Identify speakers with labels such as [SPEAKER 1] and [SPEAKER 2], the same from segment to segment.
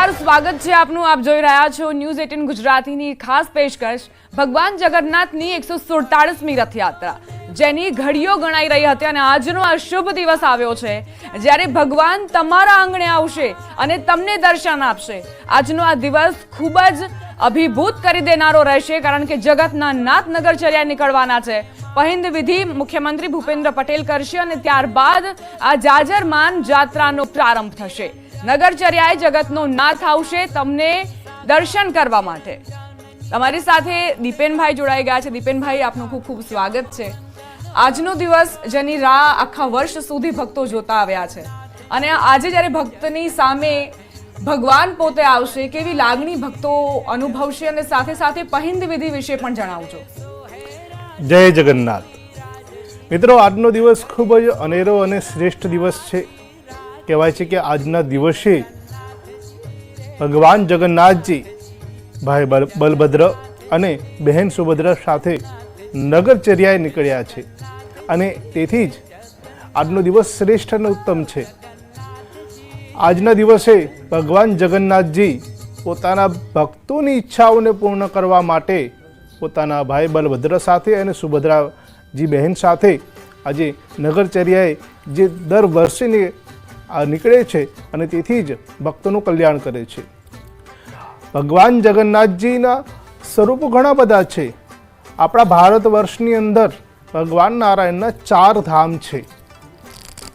[SPEAKER 1] નમસ્કાર, સ્વાગત છે આપનું. આપ જોઈ રહ્યા છો ન્યૂઝ 18 ગુજરાતીની ખાસ પેશકશ ભગવાન જગન્નાથની 147મી રથયાત્રા, જેની ઘડીઓ ગણાઈ રહી હતી અને આજનો આ શુભ દિવસ આવ્યો છે જ્યારે ભગવાન તમારા આંગણે આવશે અને તમને દર્શન આપશે. આજનો આ દિવસ ખૂબ જ અભિભૂત કરી દેનારો રહેશે, કારણ કે જગતના નાથ નગરચર્યા નીકળવાના છે. પહિંદ વિધિ મુખ્યમંત્રી ભૂપેન્દ્ર પટેલ કરશે અને ત્યારબાદ આ જાજરમાન જાત્રાનો પ્રારંભ થશે. નગરચર્યાએ જગતનો નાથ આવશે તમને દર્શન કરવા માટે. તમારી સાથે દીપેનભાઈ જોડાઈ ગયા છે. દીપેનભાઈ, આપનું ખૂબ ખૂબ સ્વાગત છે. આજનો દિવસ જેની રાહ આખા વર્ષ સુધી ભક્તો જોતા આવ્યા છે અને આજે જ્યારે ભક્તની સામે ભગવાન પોતે આવશે, કેવી લાગણી ભક્તો અનુભવશે અને સાથે સાથે પહિંદ વિધિ વિશે પણ જણાવજો.
[SPEAKER 2] જય જગન્નાથ. મિત્રો, આજનો દિવસ ખૂબ જ અનેરો અને શ્રેષ્ઠ દિવસ છે. કહેવાય છે કે આજના દિવસે ભગવાન જગન્નાથજી ભાઈ બલભદ્ર અને બહેન સુભદ્રા સાથે નગરચર્યાએ નીકળ્યા છે અને તેથી જ આજનો દિવસ શ્રેષ્ઠ અને ઉત્તમ છે. આજના દિવસે ભગવાન જગન્નાથજી પોતાના ભક્તોની ઈચ્છાઓને પૂર્ણ કરવા માટે પોતાના ભાઈ બલભદ્ર સાથે અને સુભદ્રાજી બહેન સાથે આજે નગરચર્યાએ જે દર વર્ષે નીકળે છે અને તેથી જ ભક્તોનું કલ્યાણ કરે છે. ભગવાન જગન્નાથજીના સ્વરૂપો ઘણા બધા છે. આપણા ભારત વર્ષની અંદર ભગવાન નારાયણના 4 ધામ છે: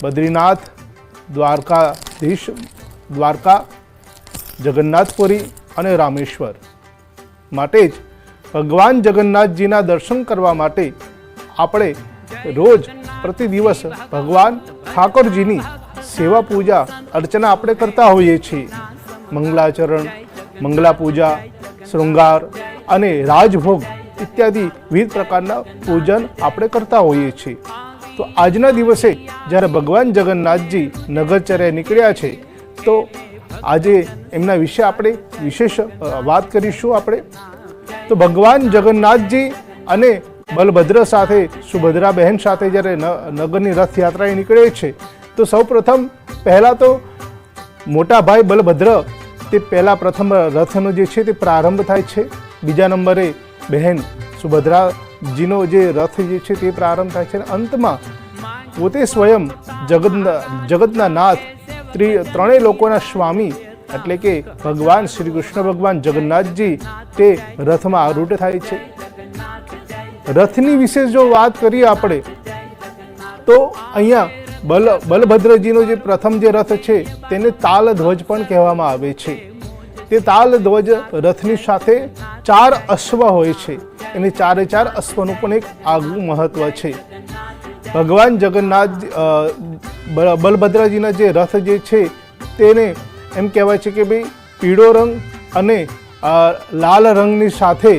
[SPEAKER 2] બદ્રીનાથ, દ્વારકા, જગન્નાથપુરી અને રામેશ્વર. માટે જ ભગવાન જગન્નાથજીના દર્શન કરવા માટે આપણે રોજ પ્રતિ દિવસ ભગવાન ઠાકોરજીની સેવા પૂજા અર્ચના આપણે કરતા હોઈએ છીએ. મંગલાચરણ, મંગલા પૂજા, શૃંગાર અને રાજભોગ ઇત્યાદિ વિવિધ પ્રકારના પૂજન આપણે કરતા હોઈએ છીએ. તો આજના દિવસે જ્યારે ભગવાન જગન્નાથજી નગરચર્યાએ નીકળ્યા છે તો આજે એમના વિશે આપણે વિશેષ વાત કરીશું. આપણે તો ભગવાન જગન્નાથજી અને બલભદ્ર સાથે સુભદ્રા બહેન સાથે જ્યારે નગરની રથયાત્રાએ નીકળે છે તો સૌપ્રથમ પહેલાં તો મોટા ભાઈ બલભદ્ર તે પ્રથમ રથનો જે છે તે પ્રારંભ થાય છે. બીજા નંબરે બહેન સુભદ્રાજીનો જે રથ જે છે તે પ્રારંભ થાય છે. અંતમાં પોતે સ્વયં જગતના નાથ, ત્રણેય લોકોના સ્વામી એટલે કે ભગવાન શ્રી કૃષ્ણ ભગવાન જગન્નાથજી તે રથમાં આરૂઢ થાય છે. રથની વિશે જો વાત કરીએ આપણે તો અહીંયા બલભદ્રજીનો જે પ્રથમ જે રથ છે તેને તાલ ધ્વજ પણ કહેવામાં આવે છે. તે તાલ ધ્વજ રથની સાથે 4 અશ્વ હોય છે. એને 4 અશ્વનું પણ એક આગવું મહત્વ છે. ભગવાન જગન્નાથ બલભદ્રજીના જે રથ જે છે તેને એમ કહેવાય છે કે ભાઈ પીળો રંગ અને લાલ રંગની સાથે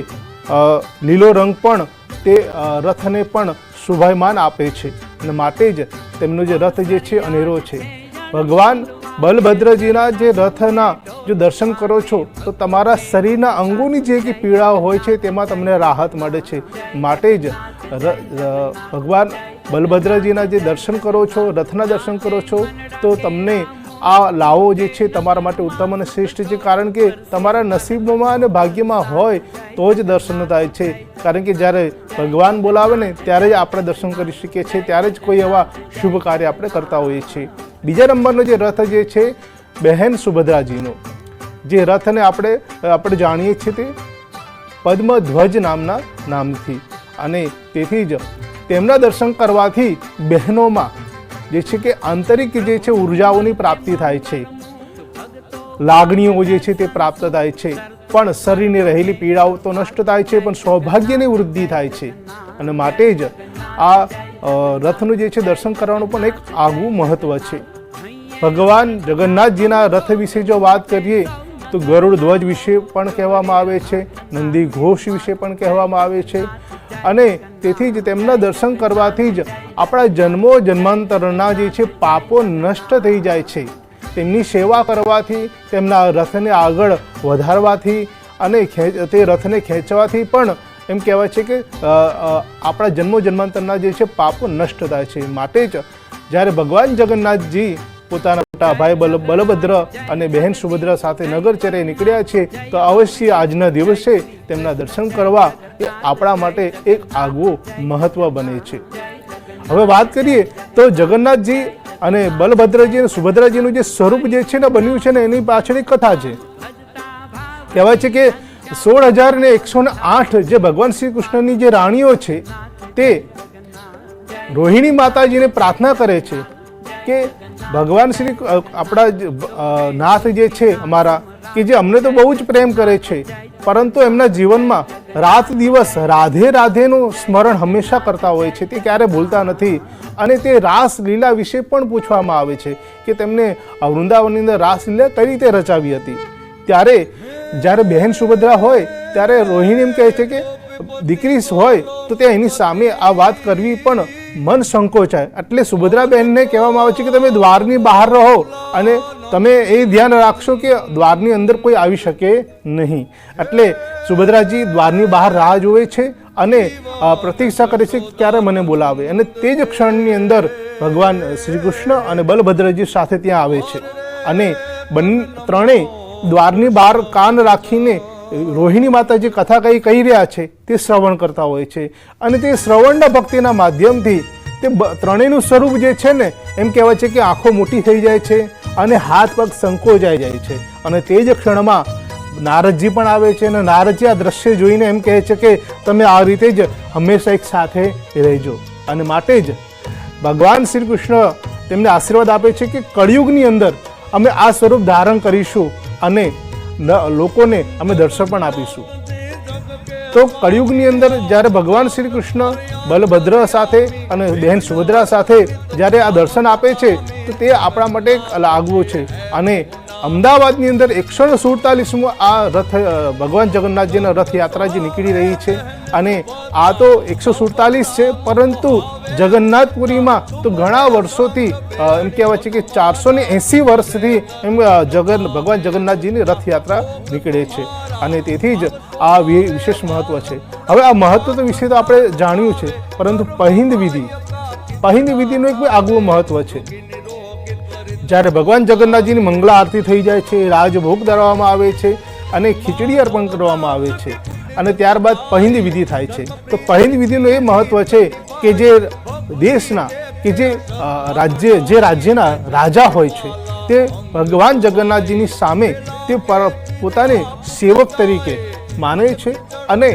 [SPEAKER 2] લીલો રંગ પણ તે રથને પણ શોભાયમાન આપે છે અને માટે જ તેમનો જે રથ જે છે અનેરો છે. ભગવાન બલભદ્રજીના જે રથના જો દર્શન કરો છો તો તમારા શરીરના અંગોની જે કે પીડાઓ હોય છે તેમાં તમને રાહત મળે છે. માટે જ ભગવાન બલભદ્રજીના જે દર્શન કરો છો, રથના દર્શન કરો છો તો તમને આ લાવો જે છે તમારા માટે ઉત્તમ અને શ્રેષ્ઠ છે. કારણ કે તમારા નસીબમાં અને ભાગ્યમાં હોય તો જ દર્શન થાય છે. કારણ કે જ્યારે ભગવાન બોલાવે ને ત્યારે જ આપણે દર્શન કરી શકીએ છીએ, ત્યારે જ કોઈ એવા શુભ કાર્ય આપણે કરતા હોઈએ છીએ. બીજા નંબરનો જે રથ જે છે બહેન સુભદ્રાજીનો જે રથને આપણે જાણીએ છીએ તે પદ્મધ્વજ નામના નામથી, અને તેથી જ તેમના દર્શન કરવાથી બહેનોમાં જે છે કે આંતરિક જે છે ઉર્જાઓની પ્રાપ્તિ થાય છે, લાગણીઓ જે છે તે પ્રાપ્ત થાય છે, પણ શરીરની રહેલી પીડાઓ તો નષ્ટ થાય છે, પણ સૌભાગ્યની વૃદ્ધિ થાય છે. અને માટે જ આ રથનું જે છે દર્શન કરવાનું પણ એક આગવું મહત્વ છે. ભગવાન જગન્નાથજીના રથ વિશે જો વાત કરીએ તો ગરુડ ધ્વજ વિશે પણ કહેવામાં આવે છે, નંદી ઘોષ વિશે પણ કહેવામાં આવે છે. અને તેથી જ તેમના દર્શન કરવાથી જ આપણા જન્માંતરના જે છે પાપો નષ્ટ થઈ જાય છે. તેમની સેવા કરવાથી, તેમના રથને આગળ વધારવાથી અને તે રથને ખેંચવાથી પણ એમ કહેવાય છે કે આપણા જન્માંતરના જે છે પાપો નષ્ટ થાય છે. માટે જ જ્યારે ભગવાન જગન્નાથજી પોતાના મોટા ભાઈ બલભદ્ર અને બહેન સુભદ્રા સાથે નગરચર્યાએ નીકળ્યા છે, તો અવશ્ય આજના દિવસે તેમના દર્શન કરવા એ આપણા માટે એક આગવું મહત્વ બને છે. હવે વાત કરીએ તો જગન્નાથજી અને બલભદ્રજી અને સુભદ્રાજીનું જે સ્વરૂપ જે છે ને બન્યું છે ને એની પાછળ એક કથા છે. કહેવાય છે કે 16,108 જે ભગવાન શ્રી કૃષ્ણની જે રાણીઓ છે તે રોહિણી માતાજીને પ્રાર્થના કરે છે કે ભગવાન શ્રી આપણા નાથ જે છે અમારા, કે જે અમને તો બહુ જ પ્રેમ કરે છે, પરંતુ એમના જીવનમાં રાત દિવસ રાધે રાધેનું સ્મરણ હંમેશા કરતા હોય છે, તે ક્યારે ભૂલતા નથી. અને તે રાસલીલા વિશે પણ પૂછવામાં આવે છે કે તેમને વૃંદાવનની અંદર રાસલીલા કઈ રીતે રચાવી હતી. ત્યારે જ્યારે બહેન સુભદ્રા હોય ત્યારે રોહિણી એમ કહે છે કે દીકરી હોય તો ત્યાં એની સામે આ વાત કરવી પણ મન સંકોચાય. એટલે સુભદ્રા બહેનને કહેવામાં આવે છે કે તમે દ્વારની બહાર રહો અને તમે એ ધ્યાન રાખશો કે દ્વારની અંદર કોઈ આવી શકે નહીં. એટલે સુભદ્રાજી દ્વારની બહાર રાહ જોવે છે અને પ્રતીક્ષા કરે છે ક્યારે મને બોલાવે, અને તે જ ક્ષણની અંદર ભગવાન શ્રી કૃષ્ણ અને બલભદ્રજી સાથે ત્યાં આવે છે. અને ત્રણેય દ્વારની બહાર કાન રાખીને રોહિણી માતાજી કથા કહી રહ્યા છે તે શ્રવણ કરતા હોય છે. અને તે શ્રવણના ભક્તિના માધ્યમથી તે ત્રણેયનું સ્વરૂપ જે છે ને એમ કહેવાય છે કે આંખો મોટી થઈ જાય છે અને હાથ પગ સંકોચાઈ જાય છે. અને તે જ ક્ષણમાં નારદજી પણ આવે છે અને નારદજી આ દ્રશ્ય જોઈને એમ કહે છે કે તમે આ રીતે જ હંમેશા એક સાથે રહેજો. અને માટે જ ભગવાન શ્રી કૃષ્ણ તેમને આશીર્વાદ આપે છે કે કળિયુગની અંદર અમે આ સ્વરૂપ ધારણ કરીશું અને લોકોને અમે દર્શન પણ આપીશું. તો કળિયુગની અંદર જ્યારે ભગવાન શ્રી કૃષ્ણ બલભદ્ર સાથે અને બહેન સુભદ્રા સાથે જ્યારે આ દર્શન આપે છે તો તે આપણા માટે એક આગવું છે. અને અમદાવાદની અંદર 147મો આ રથ ભગવાન જગન્નાથજીના રથયાત્રા જે નીકળી રહી છે. અને આ તો 147 છે, પરંતુ જગન્નાથપુરીમાં તો ઘણા વર્ષોથી એમ કહેવાય છે કે 480 વર્ષથી એમ ભગવાન જગન્નાથજીની રથયાત્રા નીકળે છે. અને તેથી જ આ વિશેષ મહત્વ છે. હવે આ મહત્વ વિશે તો આપણે જાણ્યું છે, પરંતુ પહિંદ વિધિનું એક આગવું મહત્વ છે. જ્યારે ભગવાન જગન્નાથજીની મંગળા આરતી થઈ જાય છે, રાજભોગ ધરવામાં આવે છે અને ખીચડી અર્પણ કરવામાં આવે છે, અને ત્યારબાદ પહિંદ વિધિ થાય છે. તો પહિંદ વિધિનું એ મહત્વ છે કે જે દેશના કે જે રાજ્યના રાજા હોય છે તે ભગવાન જગન્નાથજીની સામે તે પોતાને સેવક તરીકે માને છે અને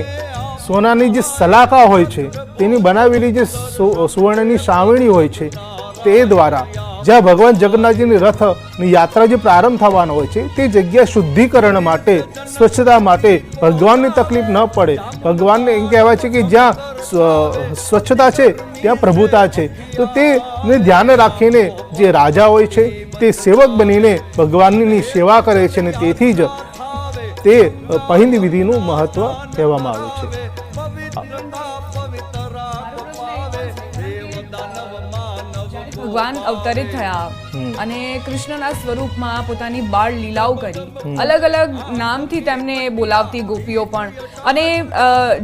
[SPEAKER 2] સોનાની જે સલાકા હોય છે તેની બનાવેલી જે સુવર્ણની સાવરણી હોય છે તે દ્વારા જ્યાં ભગવાન જગન્નાથજીની રથની યાત્રા જે પ્રારંભ થવાનો હોય છે તે જગ્યા શુદ્ધિકરણ માટે, સ્વચ્છતા માટે, ભગવાનની તકલીફ ન પડે. ભગવાનને એમ કહેવાય છે કે જ્યાં સ્વચ્છતા છે ત્યાં પ્રભુતા છે. તો તેને ધ્યાન રાખીને જે રાજા હોય છે તે સેવક બનીને ભગવાનની સેવા કરે છે, અને તેથી જ તે પહિંદ વિધિનું મહત્વ કહેવામાં આવે છે.
[SPEAKER 1] ભગવાન અવતરિત થયા અને કૃષ્ણના સ્વરૂપમાં પોતાની બાળ લીલાઓ કરી, અલગ અલગ નામથી તેમને બોલાવતી ગોપીઓ પણ. અને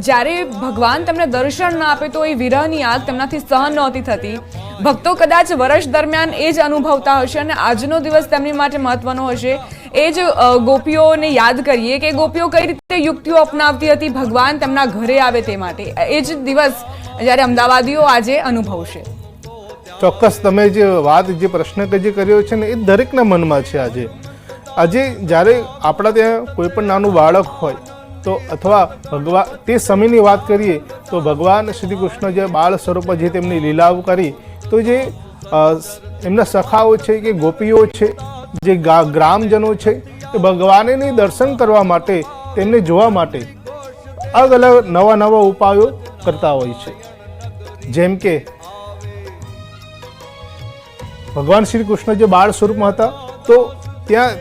[SPEAKER 1] જ્યારે ભગવાન તેમને દર્શન ના આપે તો એ વિરહની આગ તેમનાથી સહન નહોતી થતી. ભક્તો કદાચ વર્ષ દરમિયાન એ જ અનુભવતા હશે અને આજનો દિવસ તેમની માટે મહત્વનો હશે. એ જ ગોપીઓને યાદ કરીએ કે ગોપીઓ કઈ રીતે યુક્તિઓ અપનાવતી હતી ભગવાન તેમના ઘરે આવે તે માટે. એ જ દિવસ જ્યારે અમદાવાદીઓ આજે અનુભવશે.
[SPEAKER 2] ચોક્કસ તમે જે વાત જે પ્રશ્ન જે કર્યો છે ને એ દરેકના મનમાં છે. આજે જ્યારે આપણા ત્યાં કોઈ પણ નાનું બાળક હોય તો અથવા ભગવાન તે સમયની વાત કરીએ તો ભગવાન શ્રી કૃષ્ણ જે બાળ સ્વરૂપમાં જે તેમની લીલાઓ કરી, તો જે એમના સખાઓ છે કે ગોપીઓ છે, જે ગ્રામજનો છે, એ ભગવાનને દર્શન કરવા માટે, તેમને જોવા માટે અલગ અલગ નવા ઉપાયો કરતા હોય છે. જેમ કે ભગવાન શ્રી કૃષ્ણ જે બાળ સ્વરૂપમાં હતા તો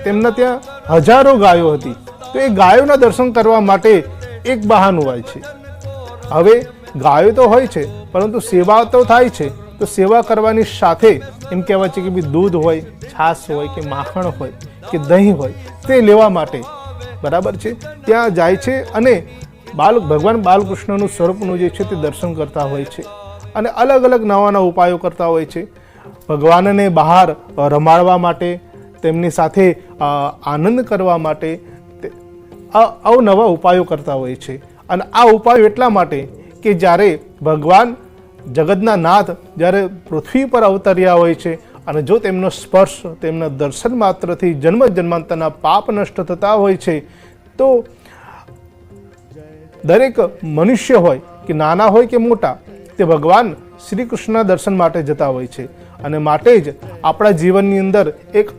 [SPEAKER 2] તેમના ત્યાં હજારો ગાયો હતી. તો એ ગાયોના દર્શન કરવા માટે એક બહાનું હોય છે. હવે ગાયો તો હોય છે પરંતુ સેવા તો થાય છે. તો સેવા કરવાની સાથે એમ કહેવાય છે કે દૂધ હોય, છાશ હોય કે માખણ હોય કે દહીં હોય તે લેવા માટે બરાબર છે ત્યાં જાય છે અને ભગવાન બાલકૃષ્ણનું સ્વરૂપનું જે છે તે દર્શન કરતા હોય છે અને અલગ અલગ નવા ઉપાયો કરતા હોય છે. ભગવાનને બહાર રમાડવા માટે, તેમની સાથે આનંદ કરવા માટે અવનવા ઉપાયો કરતા હોય છે. અને આ ઉપાયો એટલા માટે કે જ્યારે ભગવાન જગતના નાથ જ્યારે પૃથ્વી પર અવતર્યા હોય છે અને જો તેમનો સ્પર્શ, તેમના દર્શન માત્રથી જન્મ જન્માંતરના પાપ નષ્ટ થતા હોય છે, તો દરેક મનુષ્ય હોય કે નાના હોય કે મોટા, તે ભગવાન શ્રી કૃષ્ણના દર્શન માટે જતા હોય છે. અને માટે જ આપણા જીવનની અંદર એક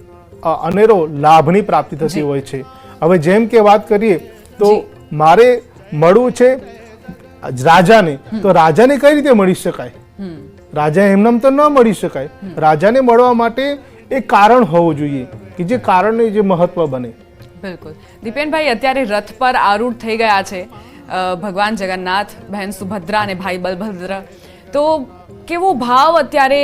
[SPEAKER 2] અનેરો લાભની પ્રાપ્તિ થતી હોય છે. હવે જેમ કે વાત કરીએ તો મારે મળવું છે રાજાને, તો રાજાને કઈ રીતે મળી શકાય? રાજા એમનામ તો ન મળી શકાય. રાજાને મળવા માટે એક કારણ હોવું જોઈએ કે જે કારણને જે મહત્વ બને.
[SPEAKER 1] બિલકુલ. દીપેનભાઈ, અત્યારે રથ પર આરૂઢ થઈ ગયા છે ભગવાન જગન્નાથ, બહેન સુભદ્રા અને ભાઈ બલભદ્ર. તો કેવો ભાવ અત્યારે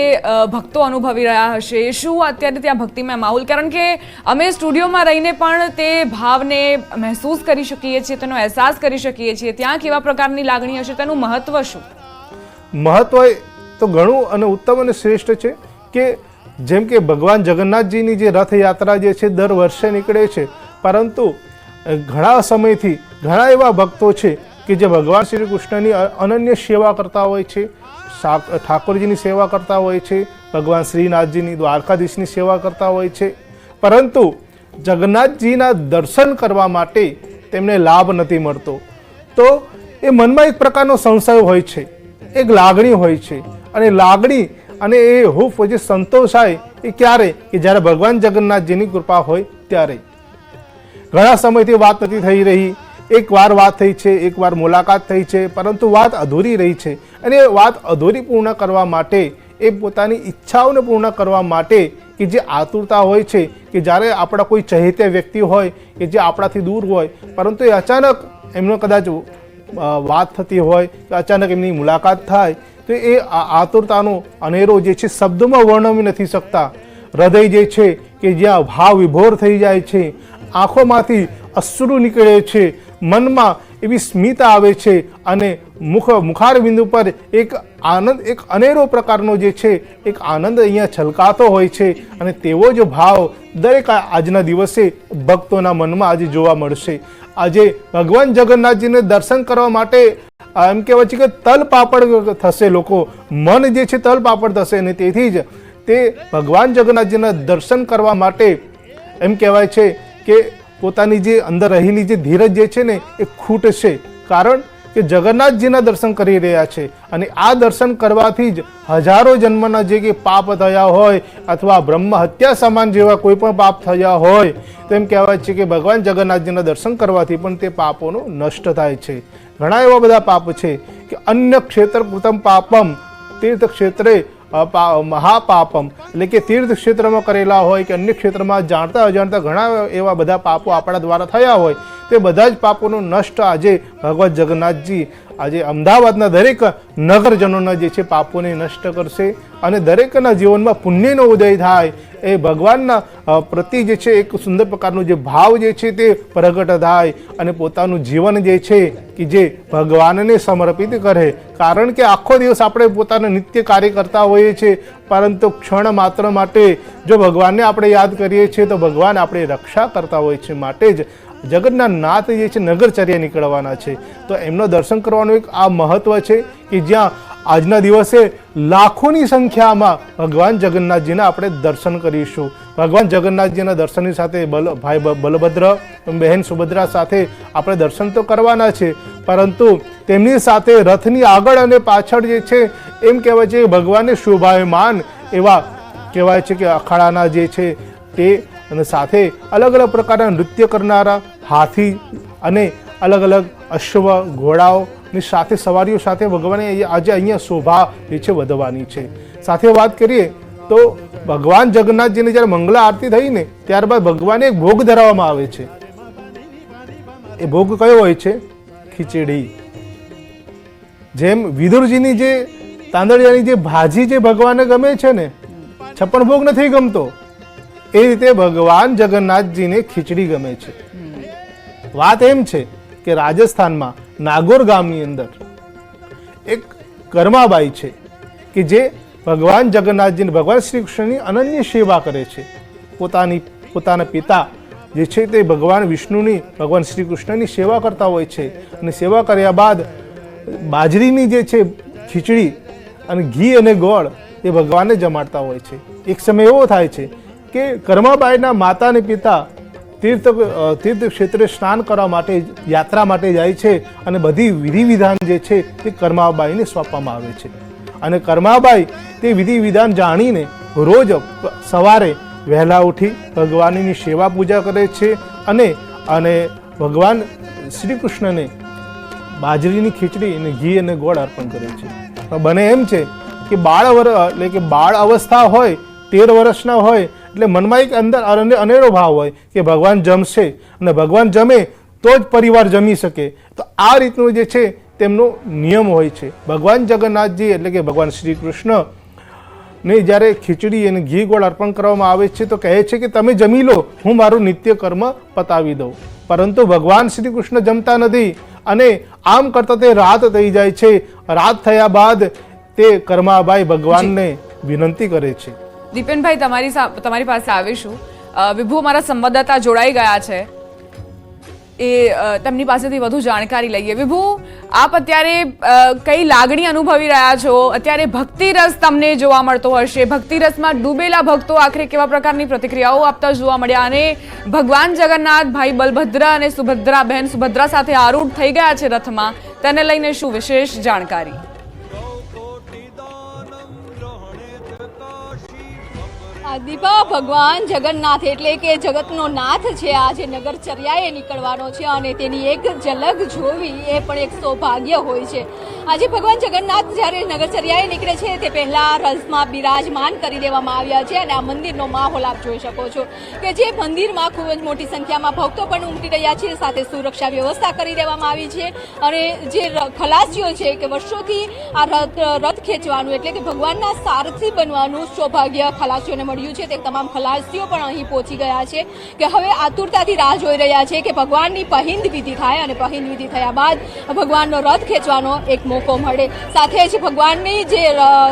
[SPEAKER 1] ભક્તો અનુભવી રહ્યા હશે? શું અત્યારે ત્યાં ભક્તિમય માહોલ? કારણ કે અમે સ્ટુડિયોમાં રહીને પણ તે ભાવને મહેસૂસ કરી શકીએ છીએ, તેનો અહેસાસ કરી શકીએ છીએ. ત્યાં કેવા પ્રકારની લાગણી હશે? તેનું મહત્વ શું?
[SPEAKER 2] મહત્વ તો ઘણું અને ઉત્તમ અને શ્રેષ્ઠ છે કે જેમ કે ભગવાન જગન્નાથજીની જે રથયાત્રા જે છે દર વર્ષે નીકળે છે, પરંતુ ઘણા સમયથી ઘણા એવા ભક્તો છે કે જે ભગવાન શ્રી કૃષ્ણની અનન્ય સેવા કરતા હોય છે, ઠાકોરજીની સેવા કરતા હોય છે, ભગવાન શ્રીનાથજીની, દ્વારકાધીશની સેવા કરતા હોય છે, પરંતુ જગન્નાથજીના દર્શન કરવા માટે તેમને લાભ નથી મળતો. તો એ મનમાં એક પ્રકારનો સંશય હોય છે, એક લાગણી હોય છે. અને લાગણી અને એ હૂફ જે સંતોષાય એ ક્યારે? કે જ્યારે ભગવાન જગન્નાથજીની કૃપા હોય ત્યારે. ઘણા સમયથી વાત નથી થઈ રહી, એકવાર વાત થઈ છે, એકવાર મુલાકાત થઈ છે, પરંતુ વાત અધૂરી રહી છે. અને એ વાત અધૂરી પૂર્ણ કરવા માટે, એ પોતાની ઈચ્છાઓને પૂર્ણ કરવા માટે કે જે આતુરતા હોય છે, કે જ્યારે આપણા કોઈ ચહેત્ય વ્યક્તિ હોય કે જે આપણાથી દૂર હોય, પરંતુ એ અચાનક એમનો કદાચ વાત થતી હોય કે અચાનક એમની મુલાકાત થાય, તો એ આતુરતાનો અનેરો જે છે શબ્દોમાં વર્ણવી નથી શકતા. હૃદય જે છે કે જ્યાં ભાવ વિભોર થઈ જાય છે, આંખોમાંથી અશ્રુ નીકળે છે, મનમાં એવી સ્મિત આવે છે અને મુખારબિંદુ પર એક આનંદ, એક અનેરો પ્રકારનો જે છે એક આનંદ અહીંયા છલકાતો હોય છે. અને તેવો જ ભાવ દરેક આજના દિવસે ભક્તોના મનમાં આજે જોવા મળશે. આજે ભગવાન જગન્નાથજીને દર્શન કરવા માટે એમ કહેવાય છે કે તલ પાપડ થશે, લોકો મન જે છે તલ પાપડ થશે. અને તેથી જ તે ભગવાન જગન્નાથજીના દર્શન કરવા માટે એમ કહેવાય છે કે પોતાની જે અંદર રહેલી જે ધીરજ જે છે ને એ ખૂટશે. કારણ કે જગન્નાથજીના દર્શન કરી રહ્યા છે અને આ દર્શન કરવાથી જ હજારો જન્મના જે કે પાપ થયા હોય અથવા બ્રહ્મ હત્યા સમાન જેવા કોઈ પણ પાપ થયા હોય, તો એમ કહેવાય છે કે ભગવાન જગન્નાથજીના દર્શન કરવાથી પણ તે પાપોનો નષ્ટ થાય છે. ઘણા એવા બધા પાપ છે કે અન્ય ક્ષેત્ર કૃતમ પાપમ તીર્થ ક્ષેત્રે મહાપાપમ, એટલે કે તીર્થ ક્ષેત્રમાં કરેલા હોય કે અન્ય ક્ષેત્રમાં જાણતા અજાણતા ઘણા એવા બધા પાપો આપણા દ્વારા થયા હોય, તે બધા જ પાપોનો નષ્ટ આજે ભગવાન જગન્નાથજી આજે અમદાવાદના દરેક નગરજનોના જે છે પાપોને નષ્ટ કરશે. અને દરેકના જીવનમાં પુણ્યનો ઉદય થાય, એ ભગવાનના પ્રતિ જે છે એક સુંદર પ્રકારનો જે ભાવ જે છે તે પ્રગટ થાય અને પોતાનું જીવન જે છે કે જે ભગવાનને સમર્પિત કરે. કારણ કે આખો દિવસ આપણે પોતાના નિત્ય કાર્ય કરતા હોઈએ છીએ, પરંતુ ક્ષણ માત્ર માટે જો ભગવાનને આપણે યાદ કરીએ છીએ તો ભગવાન આપણી રક્ષા કરતા હોય છે. માટે જ જગતના નાથ જે છે નગરચર્યા નીકળવાના છે, તો એમનો દર્શન કરવાનું એક આ મહત્વ છે કે જ્યાં આજના દિવસે લાખોની સંખ્યામાં ભગવાન જગન્નાથજીના આપણે દર્શન કરીશું. ભગવાન જગન્નાથજીના દર્શનની સાથે ભાઈ બલભદ્ર, બહેન સુભદ્રા સાથે આપણે દર્શન તો કરવાના છે, પરંતુ તેમની સાથે રથની આગળ અને પાછળ જે છે એમ કહેવાય છે કે ભગવાનને શોભાયમાન એવા કહેવાય છે કે અખાડાના જે છે તે, અને સાથે અલગ અલગ પ્રકારના નૃત્ય કરનારા હાથી અને અલગ અલગ અશ્વ ઘોડાઓની સાથે સવારીઓ સાથે ભગવાને આજે અહીંયા શોભા જે છે વધવાની છે. સાથે વાત કરીએ તો ભગવાન જગન્નાથજીની જ્યારે મંગલા આરતી થઈ ને ત્યારબાદ ભગવાને એક ભોગ ધરાવવામાં આવે છે. એ ભોગ કયો હોય છે? ખીચડી. જેમ વિદુરજીની જે તાંદળિયાની જે ભાજી જે ભગવાનને ગમે છે ને, છપ્પન ભોગ નથી ગમતો, એ રીતે ભગવાન જગન્નાથજીને ખીચડી ગમે છે. વાત એમ છે કે રાજસ્થાનમાં નાગોર ગામની અંદર એક કર્માબાઈ છે કે જે ભગવાન જગન્નાથજીને ભગવાન શ્રી કૃષ્ણની અનન્ય સેવા કરે છે. પોતાના પિતા જે છે તે ભગવાન વિષ્ણુની ભગવાન શ્રી કૃષ્ણની સેવા કરતા હોય છે અને સેવા કર્યા બાદ બાજરીની જે છે ખીચડી અને ઘી અને ગોળ એ ભગવાનને જમાડતા હોય છે. એક સમય એવો થાય છે કે કર્માબાઈના માતા અને પિતા તીર્થ ક્ષેત્રે સ્નાન કરવા માટે યાત્રા માટે જાય છે અને બધી વિધિ વિધાન જે છે તે કર્માબાઈને સોંપવામાં આવે છે. અને કર્માબાઈ તે વિધિ વિધાન જાણીને રોજ સવારે વહેલા ઉઠી ભગવાનની સેવા પૂજા કરે છે અને ભગવાન શ્રી કૃષ્ણને બાજરીની ખીચડી અને ઘી અને ગોળ અર્પણ કરે છે. બને એમ છે કે બાળ અવસ્થા હોય, 13 વર્ષના હોય એટલે મનમાં એક અંદર અનેરો ભાવ હોય કે ભગવાન જમશે અને ભગવાન જમે તો જ પરિવાર જમી શકે. તો આ રીતનું જે છે તેમનો નિયમ હોય છે. ભગવાન જગન્નાથજી એટલે કે ભગવાન શ્રી કૃષ્ણ ને જ્યારે ખીચડી અને ઘી ગોળ અર્પણ કરવામાં આવે છે તો કહે છે કે તમે જમી લો, હું મારું નિત્ય કર્મ પતાવી દઉં. પરંતુ ભગવાન શ્રી કૃષ્ણ જમતા નથી અને આમ કરતા તે રાત થઈ જાય છે. રાત થયા બાદ તે કર્માબાઈ ભગવાનને વિનંતી કરે છે.
[SPEAKER 1] દીપેનભાઈ, તમારી પાસે આવીશું. વિભુ અમારા સંવાદદાતા જોડાઈ ગયા છે, એ તેમની પાસેથી વધુ જાણકારી લઈએ. વિભુ, આપ અત્યારે કઈ લાગણી અનુભવી રહ્યા છો? અત્યારે ભક્તિરસ તમને જોવા મળતો હશે. ભક્તિરસમાં ડૂબેલા ભક્તો આખરે કેવા પ્રકારની પ્રતિક્રિયાઓ આપતા જોવા મળ્યા? અને ભગવાન જગન્નાથ ભાઈ બલભદ્ર અને સુભદ્રા બહેન સુભદ્રા સાથે આરૂઢ થઈ ગયા છે રથમાં, તેને લઈને શું વિશેષ જાણકારી?
[SPEAKER 3] દીપા, ભગવાન જગન્નાથ એટલે કે જગતનો નાથ છે આજે નગરચર્યાએ નીકળવાનો છે અને તેની એક ઝલક જોવી એ પણ એક સૌભાગ્ય હોય છે. આજે ભગવાન જગન્નાથ જ્યારે નગરચર્યાએ નીકળે છે તે પહેલા રથમાં બિરાજમાન કરી દેવામાં આવ્યા છે અને આ મંદિરનો માહોલ આપ જોઈ શકો છો કે જે મંદિરમાં ખૂબ જ મોટી સંખ્યામાં ભક્તો પણ ઉમટી રહ્યા છે. સાથે સુરક્ષા વ્યવસ્થા કરી દેવામાં આવી છે અને જે ખલાસીઓ છે કે વર્ષોથી આ રથ ખેંચવાનું એટલે કે ભગવાનના સારથી બનવાનું સૌભાગ્ય ખલાસીઓને મળ્યું છે. તે તમામ ખલાસીઓ પણ અહીં પહોંચી ગયા છે કે હવે આતુરતાથી રાહ જોઈ રહ્યા છે કે ભગવાનની પહિંદ વિધિ થાય અને પહિંદ વિધિ થયા બાદ ભગવાનનો રથ ખેંચવાનો એક મોકો મળે. સાથે જ ભગવાનની જે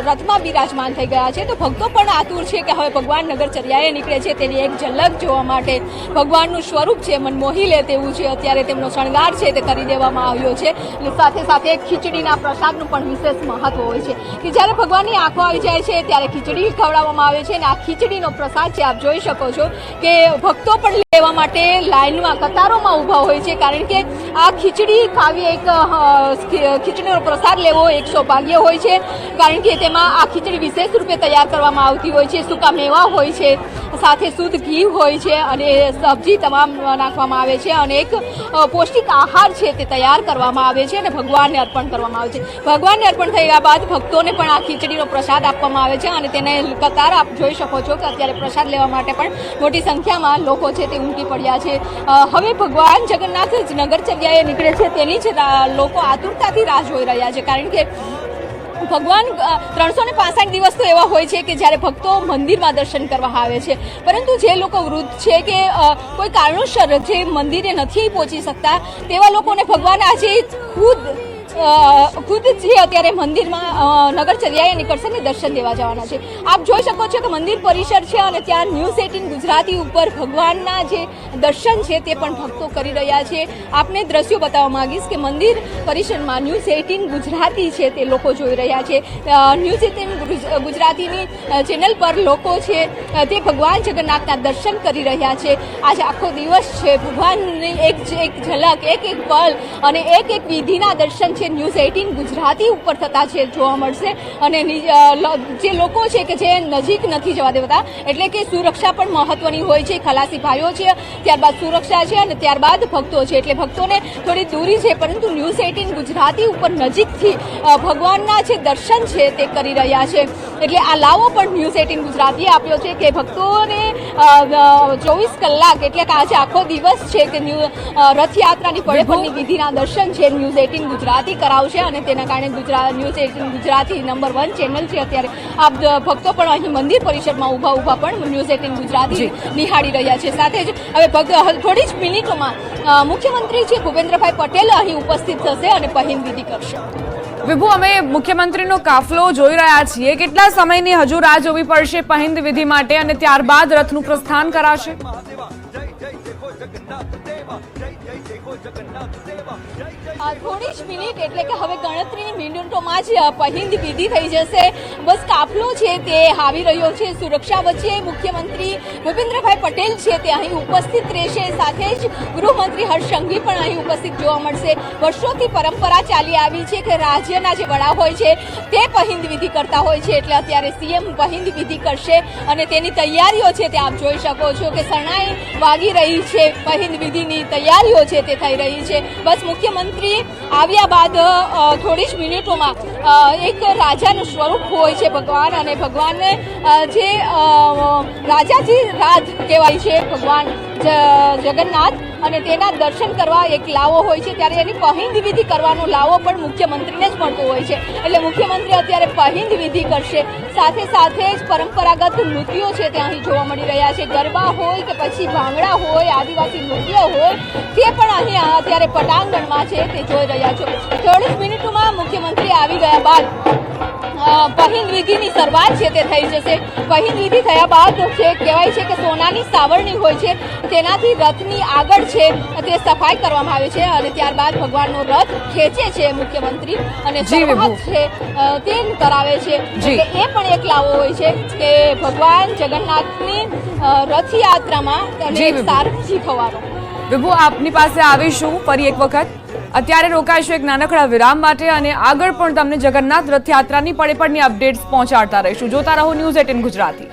[SPEAKER 3] રથમાં બિરાજમાન થઈ ગયા છે તો ભક્તો પણ આતુર છે કે હવે ભગવાન નગરચર્યાએ નીકળે છે તેની એક ઝલક જોવા માટે. ભગવાનનું સ્વરૂપ છે મન મોહી લે તેવું છે. અત્યારે તેમનો શણગાર છે તે કરી દેવામાં આવ્યો છે અને સાથે સાથે ખીચડીના પ્રસાદનું પણ વિશેષ મહત્વ હોય છે કે જ્યારે ભગવાનની આંખો આવી જાય છે ત્યારે ખીચડી ખવડાવવામાં આવે છે અને આ ખીચડીનો પ્રસાદ છે આપ જોઈ શકો છો કે ભક્તો પણ લેવા માટે લાઈનમાં કતારોમાં ઊભા હોય છે. કારણ કે આ ખીચડી ખાવી એક ખીચડીનો પ્રસાદ લેવો એક સૌભાગ્ય હોય છે. કારણ કે તેમાં આ ખીચડી વિશેષ રૂપે તૈયાર કરવામાં આવતી હોય છે. સૂકા મેવા હોય છે, સાથે શુદ્ધ ઘી હોય છે અને સબ્જી તમામ નાખવામાં આવે છે અને એક પૌષ્ટિક આહાર છે તે તૈયાર કરવામાં આવે છે અને ભગવાનને અર્પણ કરવામાં આવે છે. ભગવાનને અર્પણ થયા બાદ ભક્તોને પણ આ ખીચડીનો પ્રસાદ આપવામાં આવે છે અને તેને કતાર આપ જોઈ શકો છો કે અત્યારે પ્રસાદ લેવા માટે પણ મોટી સંખ્યામાં લોકો છે તે ઉમટી પડ્યા છે. હવે ભગવાન જગન્નાથ નગરચર્યાએ નીકળે છે તેની જ લોકો આતુરતાથી રાહ જોઈ રહ્યા છે. કારણ કે ભગવાન 365 દિવસ તો એવા હોય છે કે જ્યારે ભક્તો મંદિરમાં દર્શન કરવા આવે છે, પરંતુ જે લોકો વૃદ્ધ છે કે કોઈ કારણોસર જે મંદિરે નથી પહોંચી શકતા તેવા લોકોને ભગવાન આજે ખુદ જે અત્યારે મંદિરમાં નગરચર્યાએ નીકળશે ને દર્શન દેવા જવાના છે. આપ જોઈ શકો છો કે મંદિર પરિસર છે અને ત્યાં ન્યૂઝ 18 ગુજરાતી ઉપર ભગવાનના જે દર્શન છે તે પણ ભક્તો કરી રહ્યા છે. આપને દ્રશ્યો બતાવવા માંગીશ કે મંદિર પરિસરમાં ન્યૂઝ 18 ગુજરાતી છે તે લોકો જોઈ રહ્યા છે. ન્યૂઝ 18 ગુજરાતીની ચેનલ પર લોકો છે તે ભગવાન જગન્નાથના દર્શન કરી રહ્યા છે. આજે આખો દિવસ છે ભગવાનની એક ઝલક, એક પલ અને એક વિધિના દર્શન છે ન્યૂઝ 18 ગુજરાતી ઉપર થતા છે જોવા મળશે. અને જે લોકો છે કે જે નજીક નથી જવા દેતા એટલે કે સુરક્ષા પણ મહત્વની હોય છે. ખલાસી ભાઈઓ છે, ત્યારબાદ સુરક્ષા છે અને ત્યારબાદ ભક્તો છે એટલે ભક્તોને થોડી દૂરી છે, પરંતુ ન્યૂઝ 18 ગુજરાતી ઉપર નજીકથી ભગવાનના જે દર્શન છે તે કરી રહ્યા છે. એટલે આ લાવો પણ ન્યૂઝ 18 ગુજરાતીએ આપ્યો છે કે ભક્તોને 24 કલાક એટલે કે આજે આખો દિવસ છે કે રથયાત્રાની પડેપણની વિધિના દર્શન છે ન્યૂઝ 18 ગુજરાતી કરાવશે અને તેના કારણે ન્યૂઝ 18 ગુજરાતી નંબર 1 ચેનલ છે. અત્યારે આપ ભક્તો પણ અહીં મંદિર પરિસરમાં ઊભા પણ ન્યૂઝ 18 ગુજરાતી નિહાળી રહ્યા છે. સાથે જ હવે થોડી જ મિનિટોમાં મુખ્યમંત્રી છે ભૂપેન્દ્રભાઈ પટેલ અહીં ઉપસ્થિત થશે અને પહિંદ વિધિ કરશે.
[SPEAKER 1] વિભુ, અમે મુખ્યમંત્રીનો કાફલો જોઈ રહ્યા છીએ. કેટલા સમયની હજુ રાહ જોવી પડશે પહિંદ વિધિ માટે અને ત્યારબાદ રથનું પ્રસ્થાન કરાશે?
[SPEAKER 3] 30 મિનિટ એટલે કે હવે ગણતરીની મિનિટોમાં જ પહિંદ વિધિ થઈ જશે. બસ કાફલો છે તે આવી રહ્યો છે. સુરક્ષા વચ્ચે મુખ્યમંત્રી ભૂપેન્દ્રભાઈ પટેલ છે તે અહીં ઉપસ્થિત રહેશે. સાથે જ ગૃહમંત્રી હર્ષ સંઘવી પણ અહીં ઉપસ્થિત જોવા મળશે. વર્ષોથી પરંપરા ચાલી આવી છે કે રાજ્યના જે વડા હોય છે તે પહિંદ વિધિ કરતા હોય છે, એટલે અત્યારે સીએમ પહિંદ વિધિ કરશે અને તેની તૈયારીઓ છે તે આપ જોઈ શકો છો કે શરણાઈ વાગી રહી છે. પહિંદ વિધિની તૈયારીઓ છે તે થઈ રહી છે. બસ મુખ્યમંત્રી આવ્યા બાદ થોડી જ મિનિટોમાં એક રાજાનું સ્વરૂપ હોય છે ભગવાન, અને ભગવાનને જે રાજાજી રાજ કહેવાય છે ભગવાન જગન્નાથ, અને તેના દર્શન કરવા એક લાવો હોય છે. ત્યારે એની પહિંદ વિધિ કરવાનો લાવો પણ મુખ્યમંત્રીને જ મળતો હોય છે. એટલે મુખ્યમંત્રી અત્યારે પહિંદ વિધિ કરશે. સાથે સાથે જ પરંપરાગત નૃત્યો છે તે અહીં જોવા મળી રહ્યા છે. ગરબા હોય કે પછી ભાંગડા હોય, આદિવાસી નૃત્ય હોય, તે પણ અહીં અત્યારે પટાંગણમાં છે તે જોઈ રહ્યા છો. 30 મિનિટોમાં મુખ્યમંત્રી આવી ગયા બાદ પહિંદ વિધિની શરૂઆત છે તે થઈ જશે. પહિંદ વિધિ થયા બાદ છે કહેવાય છે કે સોનાની સાવરણી હોય છે તેનાથી રથની આગળ છે તે સફાઈ કરવામાં આવે છે અને ત્યારબાદ ભગવાનનો રથ ખેંચે છે મુખ્યમંત્રી અને શરૂઆત છે તે કરાવે છે. એટલે એ પણ એક લાવો હોય છે કે ભગવાન જગન્નાથની રથયાત્રામાં એક સારથી થવાનો.
[SPEAKER 1] વિભુ, આપની પાસે આવીશું ફરી એક વખત. અત્યારે રોકાઈશું એક નાનકડા વિરામ માટે અને આગળ પણ તમને જગન્નાથ રથયાત્રાની પડે પડની અપડેટ્સ પહોંચાડતા રહીશું. જોતા રહો ન્યૂઝ 18 ગુજરાતી.